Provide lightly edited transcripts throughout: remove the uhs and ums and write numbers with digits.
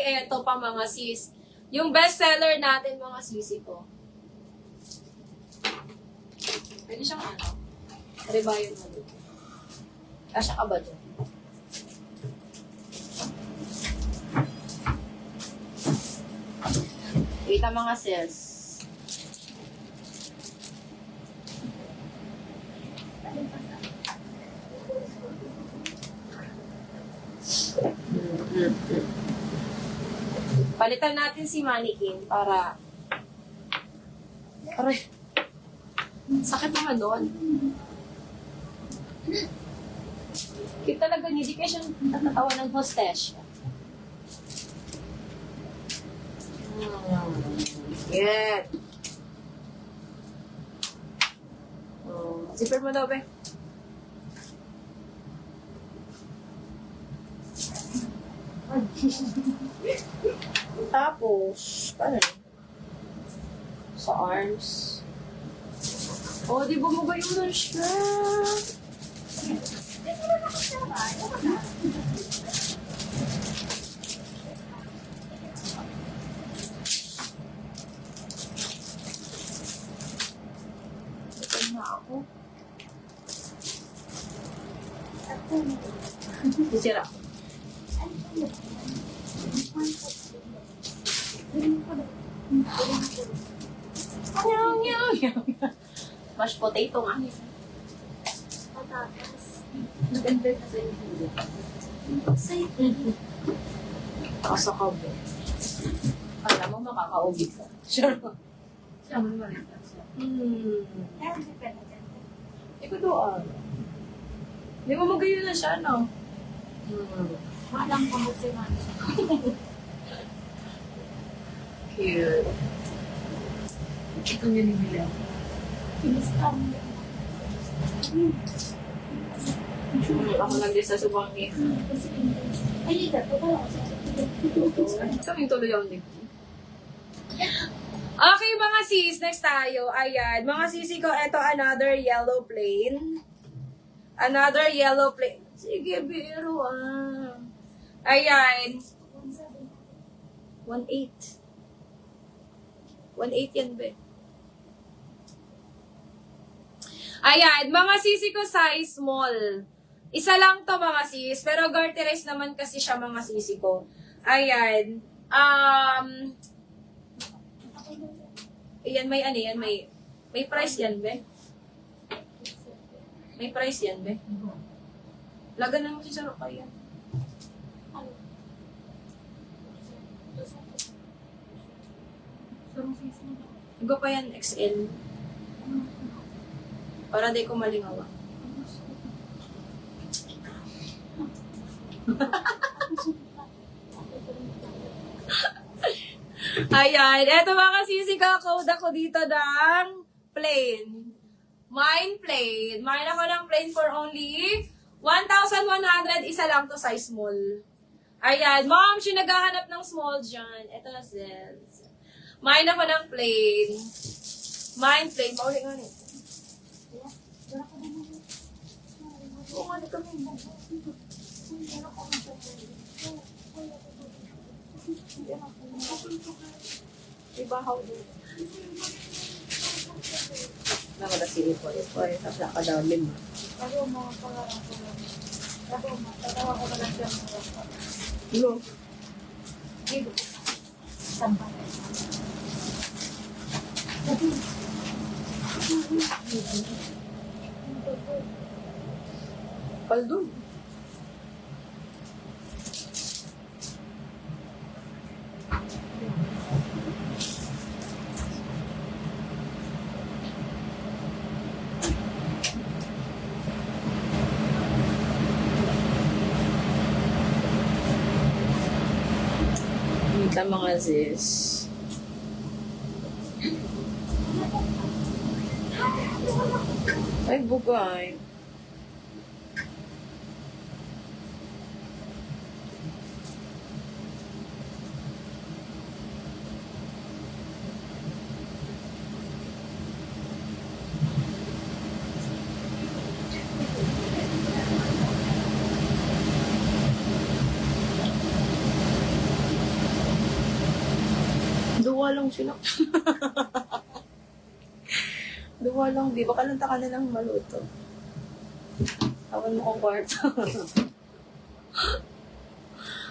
eto pa mga sis. Yung best seller natin mga sisi ko. Pwede siyang ano? Rebayon mo dito. Kasya ka ba dyan? Wait ang mga sis. Palitan natin si Mannequin para... Aray. Sakit naman doon. Cute talaga niya. Di kaya siyang natatawa ng hostess. Yan. Zipper mo daw, be. Tapos, paano? Sa arms. Oh, di ba magayon na siya? Ito na ako. Sisira. Mashed potato nga. Patatas. Maganda na sa inyo. Kasakab eh. Alam mo, makakaubig ka. Sure. Siya mo naman ito. Kaya hindi ka na dyan. Hindi ko doon. Hindi mo magayon na siya, no? Walang pamot si Mami. Cute. Ito niya ni Mila. Pinista mo. Ako nag-list sa subang niya. Ay, ito. Wala ko sa Kaming tuloy ang link. Okay, mga sis, next tayo. Ayan, mga sisi ko, eto another yellow plane. Another yellow plane. Sige, biro ah. Ayan. 1.8. 1.8 yan, be. Ayan, mga sisi ko size small. Isa lang to mga sis, pero garterize naman kasi siya mga sisi ko. Ayan. Ayan, may ano yan, may price yan, be. May price yan, be. Lagan na mo si Sarok kaya. Igo pa yan, XL. Para di ko malingawa. Ayan. Eto mga sisika, code ako dito ng plain. Mine plain. Mine ako ng plain for only 1,100. Isa lang to size small. Ayan. Mom, siya naghahanap ng small dyan. Eto na Zels. Mine ako ng plain. Mine plain. Paulit nga nito. Oo nga na kami. Ibahaw din. Nakada si Ipo. Ipo ay tapos nakadalim. Ako mga pangarang ko lang. Ako matatawa ko na lang siya. Hello. Dito. Sampay. Paldo. Kita mga sis. Ay, bugay. Duwa lang sila. Duwa lang, di ba? Kalanta ka na lang maluto. Tawan mo kong kwarto.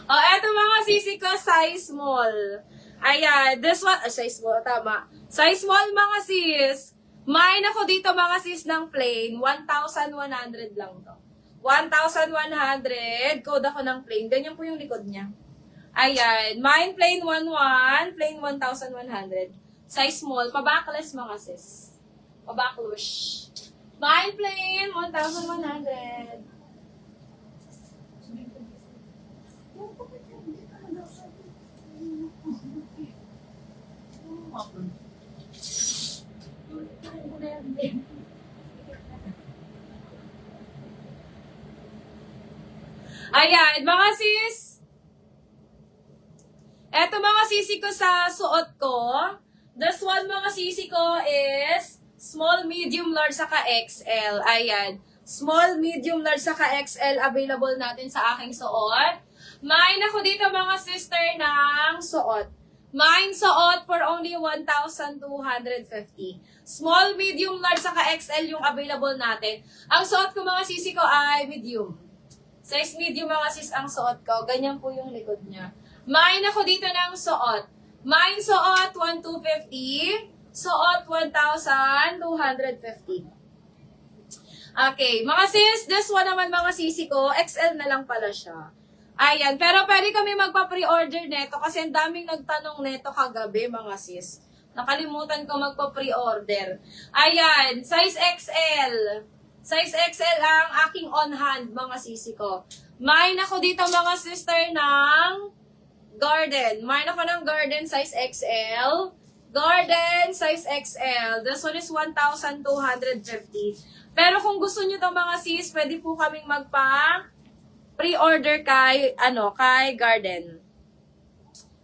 Oh, eto mga sisi ko, size small. Ayan, this one, size small, tama. Size small mga sis. Main ako dito mga sis ng plain, 1,100 lang to. 1,100, code ako ng plain. Ganyan po yung likod niya. Ayan, main plain 1,1, plain 1,100. Size small, pabackless mga sis. Pabackless. Main plain 1,100. Ayan, mga sis. Eto mga sisi ko sa suot ko. This one mga sisi ko is small, medium, large, saka XL. Ayan. Small, medium, large, saka XL available natin sa aking suot. Main ako dito mga sister ng suot. Main suot for only 1,250. Small, medium, large, saka XL yung available natin. Ang suot ko mga sisi ko ay medium. Size medium mga sis ang suot ko. Ganyan po yung likod niya. Main ako dito ng suot. Main suot 1,250. Suot 1,250. Okay. Mga sis, this one naman mga sisi ko, XL na lang pala siya. Ayan. Pero pwede kami magpa-pre-order neto kasi ang daming nagtanong neto kagabi mga sis. Nakalimutan ko magpa-pre-order. Ayan. Size XL. Size XL ang aking on-hand, mga sisi ko. Main ako dito, mga sister, ng Garden. Main ako ng Garden, size XL. Garden, size XL. This one is 1,250. Pero kung gusto nyo itong mga sis, pwede po kaming magpa-pre-order kay Garden.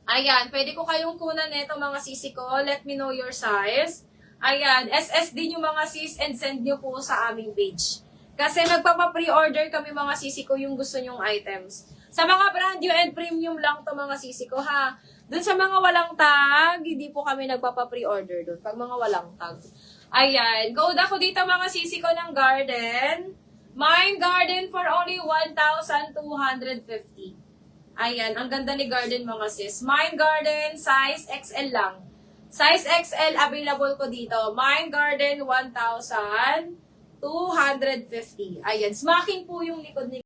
Ayan, pwede ko kayong kunan nito mga sisi ko. Let me know your size. Ayan, SSD nyo mga sis and send nyo po sa aming page. Kasi magpapa-pre-order kami mga sisi ko yung gusto nyong items. Sa mga brand new and premium lang to mga sisi ko ha. Dun sa mga walang tag, hindi po kami nagpapa-pre-order dun. Pag mga walang tag. Ayan, code ako dito mga sisi ko ng Garden. Mine Garden for only 1,250. Ayan, ang ganda ni Garden mga sis. Mine Garden, size XL lang. Size XL available ko dito. Mine Garden 1,250. Ayan, smacking po yung likod ni